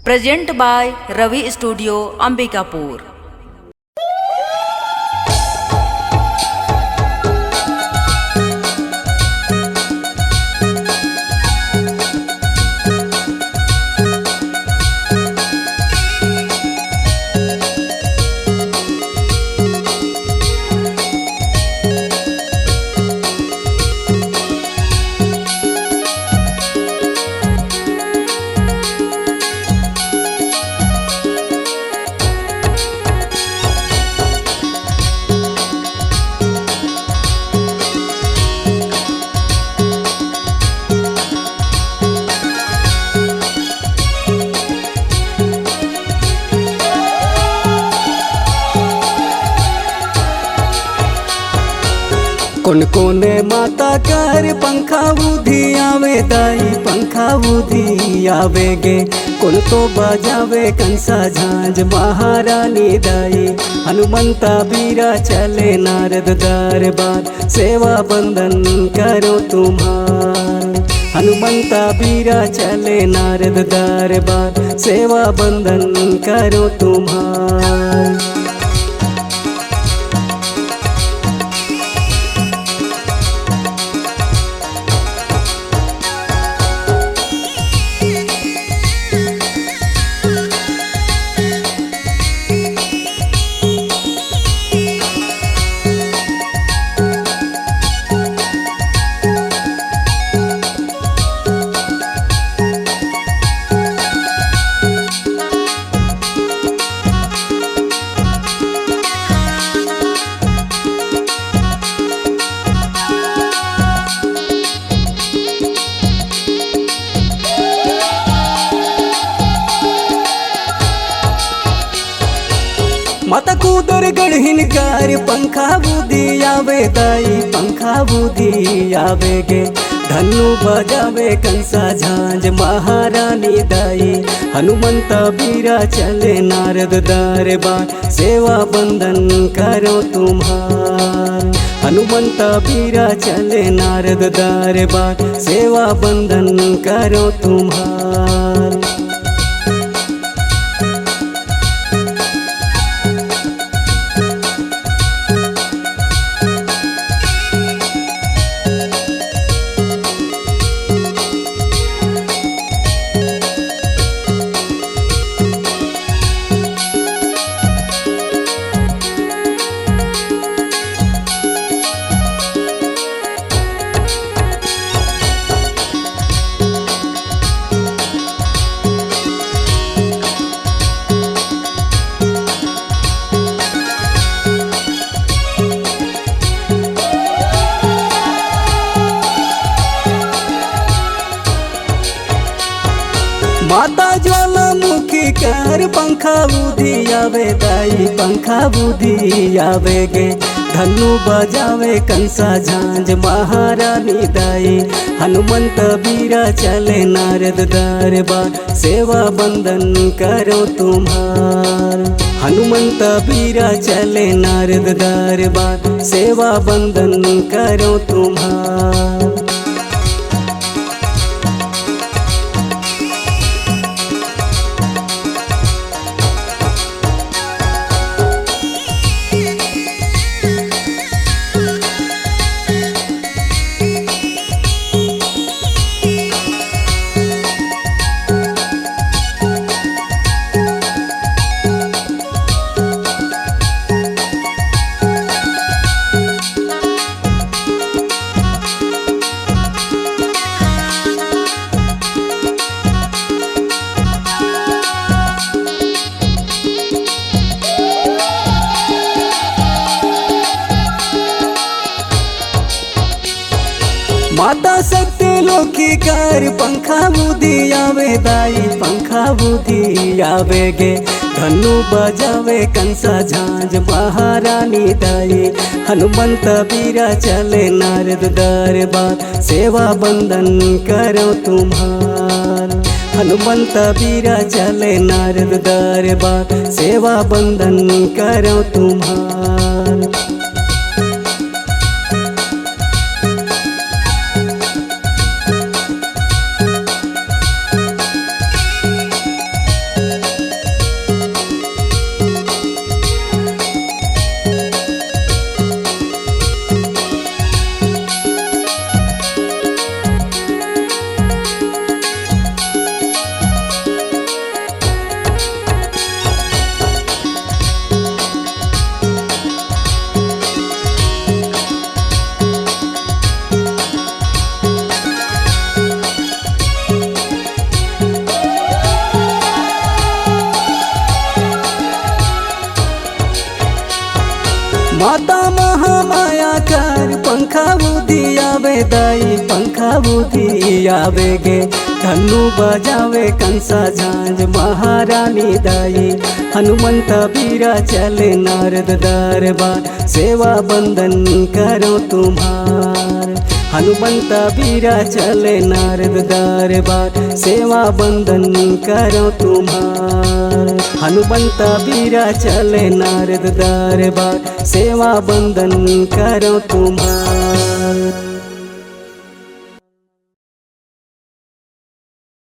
Present by Ravi studio Ambikapur. कोन कोने माता कर पंखा बुधी आवे दाई पंखा बुधी आवे गे कोन तो बजावे कंसा झांझ महारानी दाई हनुमंता बीरा चले नारद दरबार सेवा बंदन करो तुम्हार। हनुमंता बीरा चले नारद दरबार सेवा बंदन करो तुम्हार। माता कूदर गढ़िन कार पंखा बुधी आवे दाई पंखा बुधी आवे गे धनु बजावे कंसा झांझ महारानी दाई हनुमंता बीरा चले नारद दरबार सेवा बंदन करो तुम्हार। हनुमंता बीरा चले नारद दरबार सेवा बंदन करो तुम्हार। माता ज्वालामुखी कर पंखा बुधी आवे दाई पंखा बुधी आवे गे धनु बजावे कंसा झांझ महारानी दाई हनुमंत बीरा चले नारद दरबार सेवा बंदन करो तुम्हार। हनुमंत बीरा चले नारद दरबार सेवा बंदन करो तुम्हार। माता सत्य लोकी कर पंखा बुधी आवे दाई पंखा बुधी आवे गे धनु बजावे कंसा झांझ महारानी दाई हनुमंत बीरा चले नारद दरबार सेवा बंदन करो तुम्हार। हनुमंत बीरा चले नारद दरबार सेवा बंदन करो तुम्हार। माता महामाया कर पंखा बुधियावे दाई पंखा बुधियावे गे धनु बजावे कंसा झांझ महारानी दाई हनुमंत बीरा चले नारद दरबार सेवा बंदन करो तुम्हार हनुमंत बीरा चले नारद दरबार सेवा बंदन करो तुम्हार हनुमंत बीरा चले नारद दरबार सेवा बंदन करो तुम्हार।